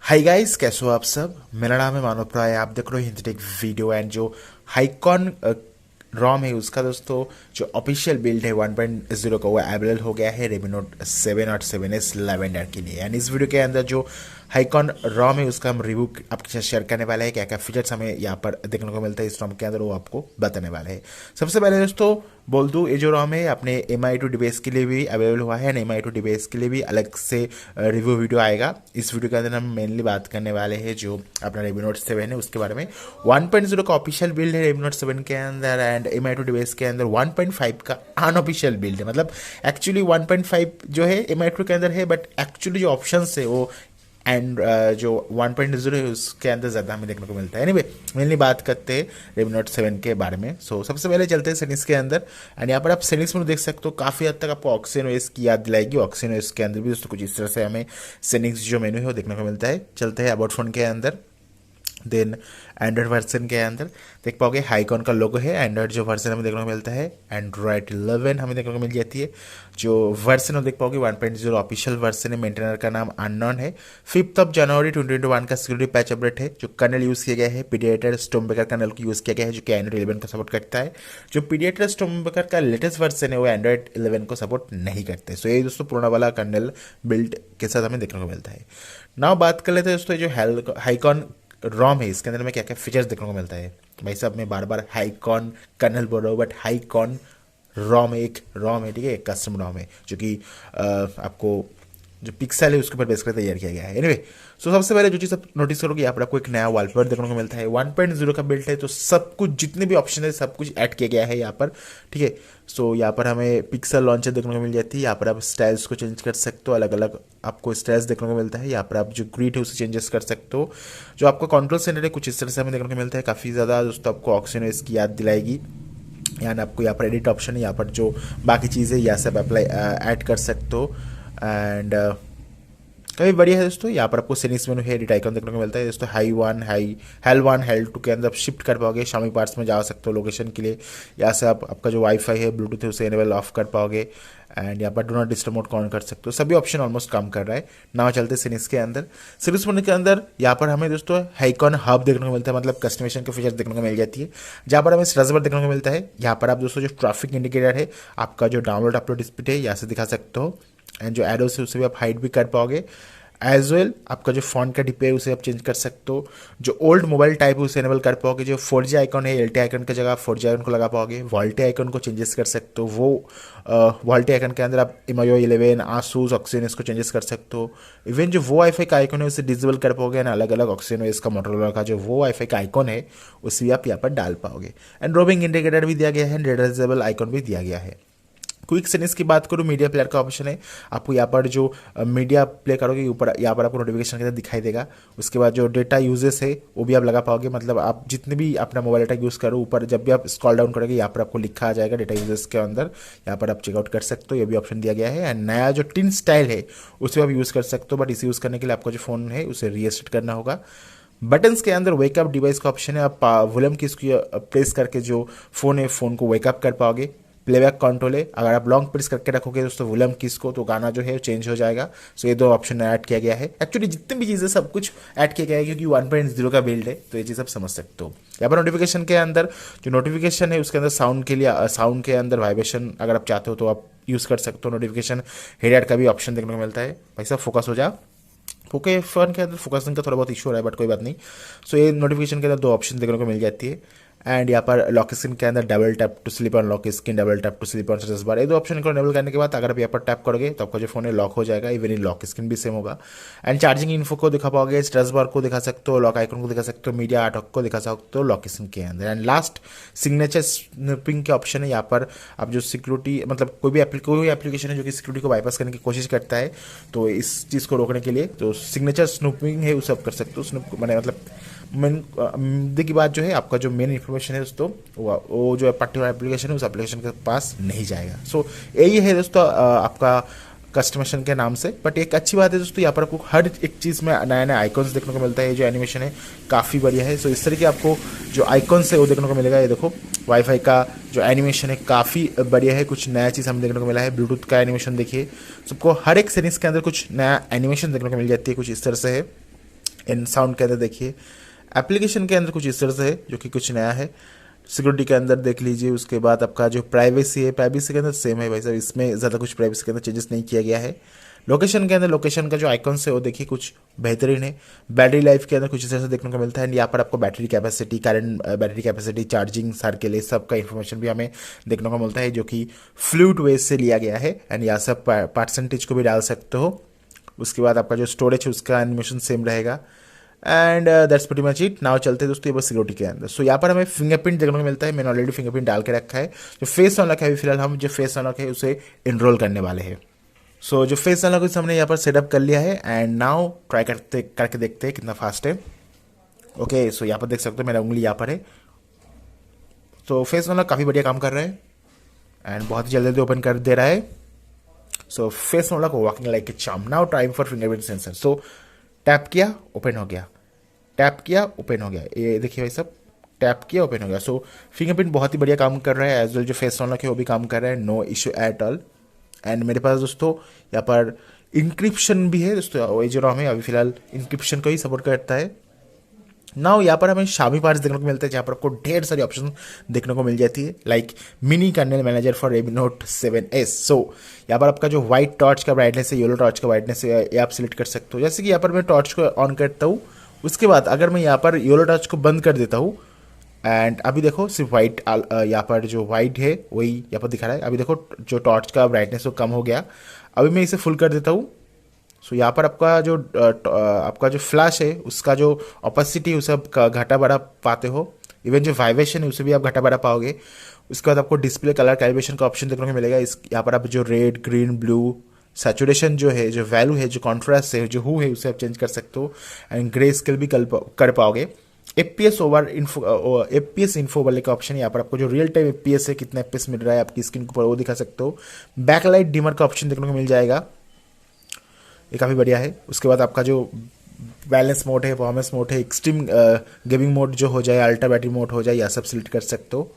Hi guys, कैसे हो आप सब। मेरा नाम है मानव प्राय, आप देख रहे हो हिंदी टेक वीडियो। एंड जो हाइकॉन रॉम है उसका दोस्तों जो ऑफिशियल बिल्ड है 1.0 का वो अवेलेबल हो गया है Redmi Note 7 और 7S Lavender के लिए। एंड इस वीडियो के अंदर जो हाइकॉन रॉम है उसका हम रिव्यू आपके साथ शेयर करने वाले हैं। क्या क्या फीचर्स हमें यहाँ पर देखने को मिलता है इस रॉम के अंदर, वो आपको बताने वाले हैं। सबसे पहले दोस्तों बोल दूँ, ये जो रॉम है अपने MI2 डिवाइस के लिए भी अवेलेबल हुआ है। एंड MI2 डिवाइस के लिए भी अलग से रिव्यू वीडियो आएगा। इस वीडियो के अंदर हम मेनली बात करने वाले हैं जो अपना Redmi Note 7 है उसके बारे में। 1.0 का ऑफिशियल बिल्ड है Redmi Note 7 के अंदर, एंड MI2 डिवाइस के अंदर 1.5 का अनऑफिशियल बिल्ड है। मतलब एक्चुअली 1.5 जो है MI2 के अंदर है, बट एक्चुअली जो ऑप्शन है वो एंड जो 1.0 है उसके अंदर ज़्यादा हमें देखने को मिलता है। एनीवे मेनली बात करते हैं Redmi Note 7 के बारे में। सो सबसे पहले चलते हैं सेटिंग्स के अंदर। एंड यहाँ पर आप सेटिंग्स में देख सकते हो काफ़ी हद तक आपको HyconOS की याद दिलाएगी। HyconOS के अंदर भी दोस्तों कुछ इस तरह से हमें सेटिंग्स जो मेनू है वो देखने को मिलता है। चलते हैं अबाउट फोन के अंदर। देन एंड्रॉयड वर्जन के अंदर देख पाओगे हाइकॉन का लोगो है। एंड्रॉयड जो वर्जन हमें देखने को मिलता है एंड्रॉयड 11 हमें देखने को मिल जाती है। जो वर्जन देख पाओगे 1.0 ऑफिशियल वर्जन है। मेंटेनर का नाम अननोन है। 5 जनवरी 2021 का सिक्योरिटी पैच अपडेट है। जो कर्नल यूज़ किया गया है पीडिएटर स्टॉर्मबेकर कर्नल को यूज़ किया गया है, जो कि एंड्रॉयड 11 को सपोर्ट करता है। जो पीडिएटर स्टॉर्मबेकर का लेटेस्ट वर्जन है वो एंड्रॉयड 11 को सपोर्ट नहीं करते। सो ये दोस्तों पुराना वाला कर्नल बिल्ड के साथ हमें देखने को मिलता है। नाउ बात कर लेते हैं दोस्तों जो हाइकॉन रॉम है इसके अंदर में क्या क्या फीचर्स देखने को मिलता है। भाई साहब मैं बार बार हाइकॉन कर्नल बोल रहा हूँ, बट हाइकॉन रॉम एक रॉम है, ठीक है, एक कस्टम रॉम है जो कि आपको जो पिक्सल है उसके ऊपर बेस कर तैयार किया गया है। एनीवे सो सबसे पहले जो चीज़ आप नोटिस करोगे यहाँ पर आपको एक नया वॉलपेपर देखने को मिलता है। 1.0 का बिल्ड है तो सब कुछ जितने भी ऑप्शन है सब कुछ ऐड किया गया है यहाँ पर, ठीक है। सो यहाँ पर हमें पिक्सल लॉन्चर देखने को मिल जाती है। यहाँ पर आप स्टाइल्स को चेंज कर सकते हो, अलग अलग आपको स्टाइल्स देखने को मिलता है। यहाँ पर आप जो ग्रिड है उसे चेंजेस कर सकते हो। जो आपका कंट्रोल सेंटर है कुछ इस तरह से हमें देखने को मिलता है। काफ़ी ज़्यादा दोस्तों आपको HyconOS की याद दिलाएगी। यानी आपको यहाँ पर एडिट ऑप्शन है, यहाँ पर जो बाकी चीज़ें यहाँ से आप अप्लाई ऐड कर सकते हो। एंड काफ़ी बढ़िया है दोस्तों। यहाँ पर आपको सेटिंग्स मेनू है, एडिट आइकन देखने को मिलता है दोस्तों। हेल 1 हेल 2 के अंदर आप शिफ्ट कर पाओगे। शामी पार्ट्स में जा सकते हो लोकेशन के लिए। यहाँ से आप आपका जो वाईफाई है ब्लूटूथ है उसे एनेबल ऑफ कर पाओगे। एंड यहाँ पर do not disturb mode on कर सकते हो। सभी ऑप्शन ऑलमोस्ट काम कर रहा है। ना चलते सेटिंग्स के अंदर। सेटिंग्स मोड के अंदर यहाँ पर हमें दोस्तों हाइकॉन हब देखने को मिलता है, मतलब कस्टमाइजेशन के फीचर देखने को मिल जाती है। जहाँ पर हमें स्ट्रेस बार देखने को मिलता है। यहाँ पर आप दोस्तों जो ट्रैफिक इंडिकेटर है, आपका जो डाउनलोड अपलोड स्पीड है यहाँ से दिखा सकते हो। एंड जो एरोस है उसे भी आप हाइड भी कर पाओगे। एज वेल आपका जो फॉन्ट का डिस्प्ले है उसे आप चेंज कर सकते हो। जो ओल्ड मोबाइल टाइप है उसे एनेबल कर पाओगे। जो 4G आइकन है LTE आइकन की जगह 4G आइकन को लगा पाओगे। वॉल्टी आइकन को चेंजेस कर सकते हो। वो वॉल्टी आइकन के अंदर आप MIO 11 आसूस HyconOS को चेंजेस कर सकते हो। इवन जो वो वाईफाई का आइकन है उसे डिसेबल कर पाओगे। ना अलग अलग HyconOS का मोटोरोला का जो वो वाईफाई का आइकन है उसे भी आप यहाँ पर डाल पाओगे। एंड रोमिंग इंडिकेटर भी दिया गया है, डिसेबल आइकन भी दिया गया है। क्विक सेटिंग्स की बात करूँ, मीडिया प्लेयर का ऑप्शन है। आपको यहाँ पर जो मीडिया प्ले करोगे ऊपर यहाँ पर आपको नोटिफिकेशन के अंदर दिखाई देगा। उसके बाद जो डेटा यूजेस है वो भी आप लगा पाओगे। मतलब आप जितने भी अपना मोबाइल डेटा यूज़ करो ऊपर जब भी आप स्क्रॉल डाउन करोगे यहाँ पर आपको लिखा आ जाएगा डेटा यूजेस के अंदर। यहाँ पर आप चेकआउट कर सकते हो, ये भी ऑप्शन दिया गया है। एंड नया जो टिन स्टाइल है उसे आप यूज़ कर सकते हो, बट इसे यूज़ करने के लिए आपका जो फ़ोन है उसे रीसेट करना होगा। बटन्स के अंदर वेकअप डिवाइस का ऑप्शन है। आप वॉल्यूम की इसको प्रेस करके जो फ़ोन है फ़ोन को वेकअप कर पाओगे। प्लेबैक कंट्रोल है, अगर आप लॉन्ग प्रेस करके रखोगे दोस्तों वॉल्यूम कीज को तो गाना जो है चेंज हो जाएगा। सो ये दो ऑप्शन ऐड किया गया है। एक्चुअली जितनी भी चीज़ें सब कुछ ऐड किया गया है क्योंकि 1.0 का बिल्ड है तो ये चीज़ आप समझ सकते हो। यहाँ पर नोटिफिकेशन के अंदर जो नोटिफिकेशन है उसके अंदर साउंड के लिए साउंड के अंदर वाइब्रेशन अगर आप चाहते हो तो आप यूज़ कर सकते हो। नोटिफिकेशन हेडलाइट का भी ऑप्शन देखने को मिलता है। भाई साहब फोकस हो जाओ। ओके फ़ोन के अंदर फोकसिंग का थोड़ा बहुत इशू हो रहा है बट कोई बात नहीं। सो ये नोटिफिकेशन के अंदर दो ऑप्शन देखने को मिल जाती है। एंड यहाँ पर लॉक स्क्रीन के अंदर double tap to sleep on lock screen, double tap to sleep on search bar, ये दो ऑप्शन को एनेबल करने के बाद अगर आप यहाँ पर टैप करोगे तो आपका जो फोन है लॉक हो जाएगा। इवन इन लॉक स्क्रीन भी सेम होगा। एंड चार्जिंग इन्फो को दिखा पाओगे, स्ट्रेस बार को दिखा सकते हो, लॉक आइकन को दिखा सकते हो, मीडिया आर्ट को दिखा सकते हो लॉक स्क्रीन के अंदर। एंड लास्ट सिग्नेचर स्निपिंग के ऑप्शन है। यहाँ पर आप जो सिक्योरिटी मतलब कोई भी एप्लीकेशन है जो कि सिक्योरिटी को बाईपास करने की कोशिश करता है तो इस चीज़ को रोकने के लिए तो सिग्नेचर स्नूपिंग है उसे आप कर सकते हो। स्नूप मैंने मतलब मेन मुद्दे की बात जो है आपका जो मेन इन्फॉर्मेशन है दोस्तों वो जो पर्टिकुलर एप्लीकेशन है उस एप्लीकेशन के पास नहीं जाएगा। सो यही है दोस्तों आपका कस्टमाइजेशन के नाम से। बट एक अच्छी बात है दोस्तों यहाँ पर आपको हर एक चीज़ में नया नया आइकॉन्स देखने को मिलता है। जो एनिमेशन है काफ़ी बढ़िया है। सो इस तरीके आपको जो आइकॉन्स है वो देखने को मिलेगा। ये देखो वाईफाई का जो एनिमेशन है काफ़ी बढ़िया है। कुछ नया चीज़ हमें देखने को मिला है। ब्लूटूथ का एनिमेशन देखिए, सबको हर एक सेटिंग्स के अंदर कुछ नया एनिमेशन देखने को मिल जाती है। कुछ इस तरह से है। इन साउंड के अंदर देखिए, एप्लीकेशन के अंदर कुछ इस तरह से है जो कि कुछ नया है। सिक्योरिटी के अंदर देख लीजिए, उसके बाद आपका जो प्राइवेसी है, प्राइवेसी के अंदर सेम है भाई साहब, इसमें ज़्यादा कुछ प्राइवेसी के अंदर चेंजेस नहीं किया गया है। लोकेशन के अंदर लोकेशन का जो आइकॉन्स है वो देखिए कुछ बेहतरीन है। बैटरी लाइफ के अंदर कुछ इस तरह से देखने को मिलता है। एंड यहाँ पर आपको battery capacity, current battery capacity, charging sir के लिए सब का इन्फॉर्मेशन भी हमें देखने को मिलता है, जो कि फ्लूइड वेज से लिया गया है। एंड यहाँ सब परसेंटेज को भी डाल सकते हो। उसके बाद आपका जो स्टोरेज है उसका एनिमेशन सेम रहेगा। And that's pretty much it. Now चलते हैं दोस्तों ये बस सिक्योरिटी के अंदर। सो यहाँ पर हमें फिंगरप्रिंट देखने को मिलता है। मैंने ऑलरेडी फिंगरप्रिंट डाल के रखा है। जो फेस अनलॉक है अभी फिलहाल हम जो फेस अनलॉक है उसे इनरोल करने वाले हैं। सो जो फेस अनलॉक है हमने यहाँ पर सेटअप कर लिया है। एंड नाउ ट्राई करके देखते हैं कितना फास्ट है। ओके, सो यहाँ पर देख सकते हो मेरा उंगली यहाँ पर है। तो फेस अनलॉक काफ़ी बढ़िया काम कर रहा है एंड बहुत ही जल्दी ओपन कर दे रहा है। सो face unlock working like a charm. Now time for fingerprint sensor. So tap किया, ओपन हो गया, टैप किया, ओपन हो गया। ये देखिए भाई सब, टैप किया, ओपन हो गया। सो फिंगरप्रिंट बहुत ही बढ़िया काम कर रहा है। एज वेल जो फेस अनलॉक है वो भी काम कर रहा है, no issue at all. And मेरे पास दोस्तों यहाँ पर इंक्रिप्शन भी है दोस्तों। वो जो रॉम है अभी फिलहाल इंक्रिप्शन को ही सपोर्ट करता है। नाउ यहाँ पर हमें शामी पार्ट्स देखने को मिलता है, जहाँ पर आपको ढेर सारी ऑप्शन देखने को मिल जाती है, like mini kernel manager for Redmi Note 7S। So यहाँ पर आपका जो व्हाइट टॉर्च का ब्राइटनेस है, येलो टॉर्च का ब्राइटनेस है, ये आप सिलेक्ट कर सकते हो। जैसे कि यहाँ पर मैं टॉर्च को ऑन करता हूँ, उसके बाद अगर मैं यहाँ पर येलो टॉर्च को बंद कर देता हूँ, एंड अभी देखो सिर्फ वाइट, यहाँ पर जो वाइट है वही यहाँ पर दिखा रहा है। अभी देखो जो टॉर्च का ब्राइटनेस वो कम हो गया। अभी मैं इसे फुल कर देता हूँ। सो यहाँ पर आपका जो फ्लैश है उसका जो ऑपोसिटी है उसे आप घटा बढ़ा पाते हो। इवन जो वाइब्रेशन है उसे भी आप घटा बढ़ा पाओगे। उसके बाद आपको डिस्प्ले कलर कैलिब्रेशन का ऑप्शन देखने को मिलेगा। इस यहाँ पर आप जो रेड, ग्रीन, ब्लू, सैचुरेशन जो है, जो वैल्यू है, जो कॉन्ट्रास्ट है, जो हू है उसे आप चेंज कर सकते हो। एंड ग्रे स्केल भी कर पाओगे। एफपीएस इन्फो वाले का ऑप्शन, यहाँ पर आपको जो रियल टाइम एफपीएस है, कितना एफपीएस मिल रहा है आपकी स्क्रीन के ऊपर वो दिखा सकते हो। बैकलाइट डिमर का ऑप्शन देखने को मिल जाएगा, ये काफ़ी बढ़िया है। उसके बाद आपका जो बैलेंस मोड है, परफॉर्मेंस मोड है, एक्सट्रीम गेमिंग मोड जो हो जाए, अल्ट्रा बैटरी मोड हो जाए, यह सब सिलेक्ट कर सकते हो।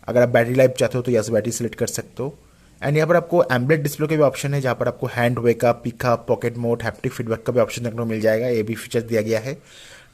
अगर आप बैटरी लाइफ चाहते हो तो यहाँ से बैटरी सिलेक्ट कर सकते हो। एंड यहाँ पर आपको एम्बेड डिस्प्ले का भी ऑप्शन है, जहाँ पर आपको hand wake up, pick up, pocket mode, haptic feedback का भी ऑप्शन देखने को मिल जाएगा। ये भी फीचर दिया गया है।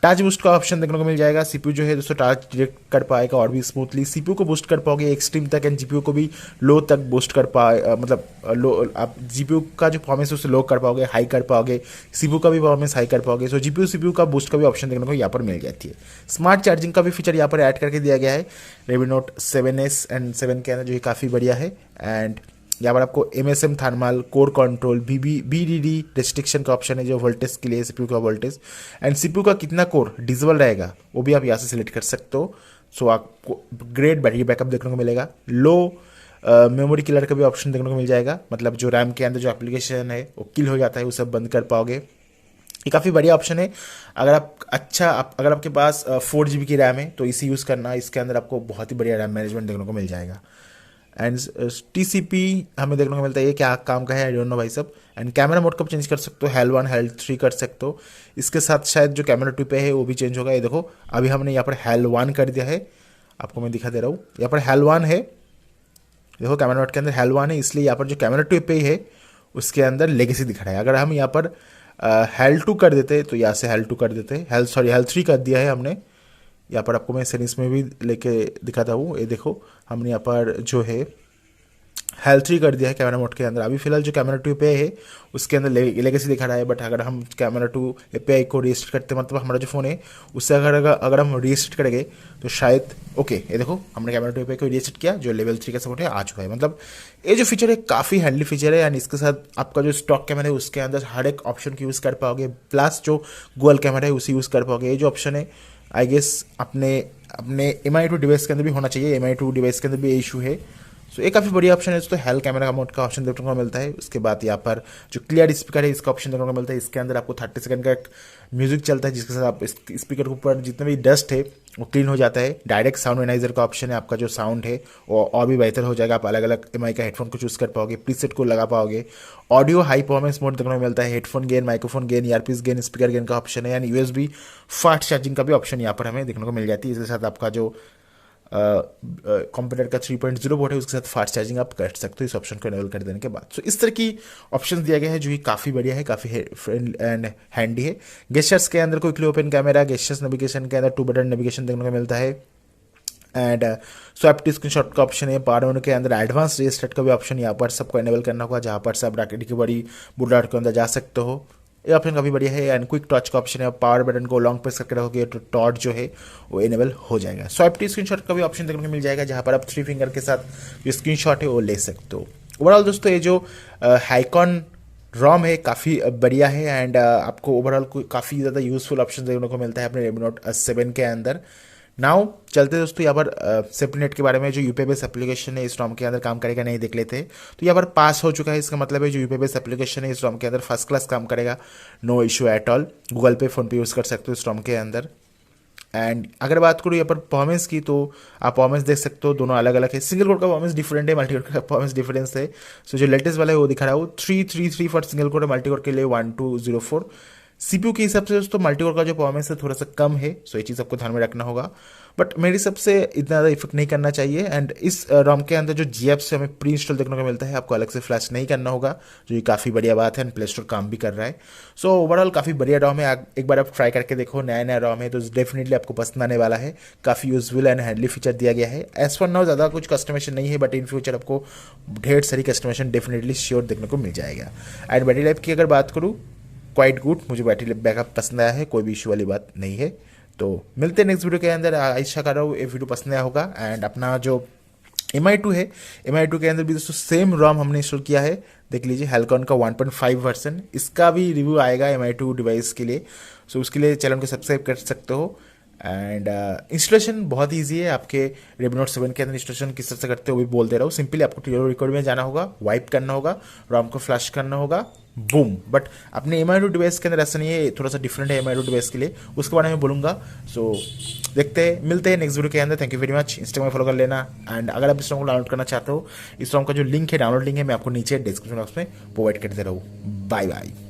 टच बूस्ट का ऑप्शन देखने को मिल जाएगा। सीपीयू जो है दोस्तों टच डायरेक्ट कर पाएगा और भी स्मूथली। सीपीयू को बूस्ट कर पाओगे एक्सट्रीम तक, एंड जीपीयू को भी लो तक बूस्ट कर पाए, मतलब लो, आप जीपीयू का जो परफॉर्मेंस है उसे लो कर पाओगे, हाई कर पाओगे। सीपीयू का भी परफॉर्मेंस हाई कर पाओगे। सो जीपीयू सीपीयू का बूस्ट का भी ऑप्शन देखने को यहाँ पर मिल जाती है। स्मार्ट चार्जिंग का भी फीचर यहाँ पर ऐड करके दिया गया है Redmi Note 7S एंड 7 के अंदर, जो काफ़ी बढ़िया है। एंड यहाँ पर आपको MSM thermal, core control, BDD restriction का ऑप्शन है, जो वोल्टेज के लिए सीपीयू का वोल्टेज, एंड सीपीयू का कितना कोर डिसेबल रहेगा वो भी आप यहाँ से सिलेक्ट कर सकते हो। सो आपको ग्रेट बैटरी बैकअप देखने को मिलेगा। लो मेमोरी किलर का भी ऑप्शन देखने को मिल जाएगा, मतलब जो रैम के अंदर जो एप्लीकेशन है वो किल हो जाता है वो सब बंद कर पाओगे। ये काफ़ी बढ़िया ऑप्शन है। अगर आपके पास 4 GB की रैम है तो इसे यूज़ करना, इसके अंदर आपको बहुत ही बढ़िया रैम मैनेजमेंट देखने को मिल जाएगा। एंड TCP हमें देखने को मिलता है, ये क्या काम का है आई डोंट नो भाई सब। एंड कैमरा मोड को चेंज कर सकते हो, HAL 1 HAL 3 कर सकते हो। इसके साथ शायद जो कैमरा 2 पे है वो भी चेंज होगा। ये देखो अभी हमने यहाँ पर HAL 1 कर दिया है, आपको मैं दिखा दे रहा हूँ। यहाँ पर HAL 1 है, देखो कैमरा मोड के अंदर HAL 1 है, इसलिए यहाँ पर जो कैमरा 2 पे है उसके अंदर लेगेसी दिख रहा है। अगर हम यहाँ पर HAL 2 कर देते तो यहाँ से HAL 2 कर देते, HAL 3 कर दिया है हमने। यहाँ पर आपको मैं सेटिंग्स में भी लेके दिखाता हूँ। ये देखो हमने यहाँ पर जो है HAL 3 कर दिया है कैमरा मोड के अंदर। अभी फिलहाल जो कैमरा 2 पे है उसके अंदर लेगेसी दिखा रहा है, बट अगर हम कैमरा 2 पे को रीसेट करते, मतलब हमारा जो फ़ोन है उससे अगर हम रीसेट करेंगे तो शायद ओके, ये देखो हमने कैमरा 2 पे को रीसेट किया, जो लेवल 3 का सपोर्ट है आ चुका है। मतलब ये जो फीचर है काफ़ी हैंडली फीचर है। एंड इसके साथ आपका जो स्टॉक कैमरा है उसके अंदर हर एक ऑप्शन को यूज़ कर पाओगे, प्लस जो गूगल कैमरा है उसे यूज़ कर पाओगे। ये जो ऑप्शन है आई गेस अपने MI2 डिवाइस के अंदर भी होना चाहिए, MI2 डिवाइस के अंदर भी ये इशू है। सो ये काफ़ी बढ़िया ऑप्शन है। तो HAL कैमरा का मोड का ऑप्शन देखने को मिलता है। उसके बाद यहाँ पर जो क्लियर स्पीकर है इसका ऑप्शन देखने को मिलता है। इसके अंदर आपको 30 सेकंड का एक म्यूजिक चलता है, जिसके साथ आप स्पीकर के ऊपर जितना भी डस्ट है वो क्लीन हो जाता है। डायरेक्ट साउंड एनालाइजर का ऑप्शन है, आपका जो साउंड है वो और भी बेहतर हो जाएगा। आप अलग अलग MI का हेडफोन को चूज़ कर पाओगे, प्रीसेट को लगा पाओगे। ऑडियो हाई परफॉर्मेंस मोड देखने को मिलता है, headphone gain, microphone gain, earpiece gain, speaker gain का ऑप्शन है। यानी USB फास्ट चार्जिंग का भी ऑप्शन यहाँ पर हमें देखने को मिल जाती है। इसके साथ आपका जो कंप्यूटर का 3.0 पोर्ट है, उसके साथ फास्ट चार्जिंग आप कर सकते हो इस ऑप्शन को इनेबल कर देने के बाद। सो इस तरह की ऑप्शन दिया गया है जो कि काफ़ी बढ़िया है, काफ़ी एंड हैंडी है। गेस्चर्स के अंदर quickly open camera, gestures navigation के अंदर 2 बटन नेविगेशन देखने को मिलता है एंड स्वैप टू स्क्रीनशॉट का ऑप्शन है। पावर ऑन के अंदर एडवांस रीस्टार्ट का भी ऑप्शन यहाँ पर सबको इनेबल करना होगा, जहाँ पर से आप डायरेक्टली की बड़ी बूट के अंदर जा सकते हो। ये ऑप्शन काफ़ी बढ़िया है। एंड क्विक टच का ऑप्शन है, पावर बटन को लॉन्ग प्रेस करके रखोगे तो टॉर्च जो है वो इनेबल हो जाएगा। स्वैप टू स्क्रीनशॉट का भी ऑप्शन देखने को मिल जाएगा, जहाँ पर आप 3 फिंगर के साथ जो स्क्रीनशॉट है वो ले सकते हो। ओवरऑल दोस्तों ये जो हाइकॉन रॉम है काफ़ी बढ़िया है एंड आपको ओवरऑल काफ़ी ज़्यादा यूजफुल ऑप्शन देखने को मिलता है अपने Redmi Note 7 के अंदर। नाउ चलते दोस्तों यहाँ पर सेफ्टी नेट के बारे में। जो यूपीआई बेस्ड एप्लीकेशन है इस रॉम के अंदर काम करेगा नहीं देख लेते हैं। तो यहाँ पर पास हो चुका है, इसका मतलब है जो यूपीआई बेस्ड एप्लीकेशन है इस रॉम के अंदर फर्स्ट क्लास काम करेगा, no issue at all. Google Pay PhonePe use कर सकते हो इस रॉम के अंदर। एंड अगर बात करूँ यहाँ पर परफॉर्मेंस की, तो आप परफॉर्मेंस देख सकते हो, दोनों अलग अलग है। सिंगल कोर का परफॉर्मेंस डिफरेंट है, मल्टी कोर का परफॉर्मेंस डिफरेंस है। सो जो लेटेस्ट वाला है वो दिखा रहा है वो 333 for single core, multi core के लिए 1204। सीपीयू के हिसाब से दोस्तों मल्टी कोर का जो परफॉर्मेंस है थोड़ा सा कम है, सो ये चीज़ आपको ध्यान में रखना होगा। बट मेरे हिसाब से इतना ज़्यादा इफेक्ट नहीं करना चाहिए। एंड इस रॉम के अंदर जो GApps हमें प्री इंस्टॉल देखने को मिलता है, आपको अलग से फ्लैश नहीं करना होगा, जो ये काफ़ी बढ़िया बात है। एंड प्ले स्टोर काम भी कर रहा है। सो ओवरऑल काफ़ी बढ़िया रॉम है, एक बार आप ट्राई करके देखो। नया नया रॉम है तो डेफिनेटली आपको पसंद आने वाला है। काफ़ी यूजफुल एंड हैंडली फीचर दिया गया है। एज फॉर नाउ ज़्यादा कुछ कस्टमाइजेशन नहीं है, बट इन फ्यूचर आपको ढेर सारी कस्टमाइजेशन डेफिनेटली श्योर देखने को मिल जाएगा। एंड बैटरी लाइफ की अगर बात करूँ, क्वाइट गुड, मुझे बैटरी बैकअप पसंद आया है, कोई भी इशू वाली बात नहीं है। तो मिलते हैं नेक्स्ट वीडियो के अंदर। आशा कर रहा हूँ ये वीडियो पसंद आया होगा। एंड अपना जो MI2 है, MI2 के अंदर भी दोस्तों सेम रॉम हमने इंस्टॉल किया है, देख लीजिए हाइकॉन का 1.5 वर्जन। इसका भी रिव्यू आएगा MI2 डिवाइस के लिए, सो उसके लिए चैनल को सब्सक्राइब कर सकते हो। एंड इंस्टॉलेशन बहुत ईजी है। आपके Redmi Note 7 के अंदर इंस्टॉलेशन किस तरह से करते हो वो भी बोलते रहो। सिंपली आपको टीओ रिकॉर्ड में जाना होगा, वाइप करना होगा, रॉम को फ्लैश करना होगा, बूम। बट अपने MI2 डिवाइस के अंदर ऐसा नहीं है, थोड़ा सा डिफरेंट है MI2 डिवाइस के लिए, उसके बारे में बोलूँगा। सो देखते हैं, मिलते हैं नेक्स्ट वीडियो के अंदर। Thank you very much. Instagram में फॉलो कर लेना। एंड अगर आप इस रॉम को डाउनलोड करना चाहते हो, इस रॉम का जो लिंक है, डाउनलोड लिंक है, मैं आपको नीचे डिस्क्रिप्शन बॉक्स में प्रोवाइड कर दे रहा हूँ। Bye bye.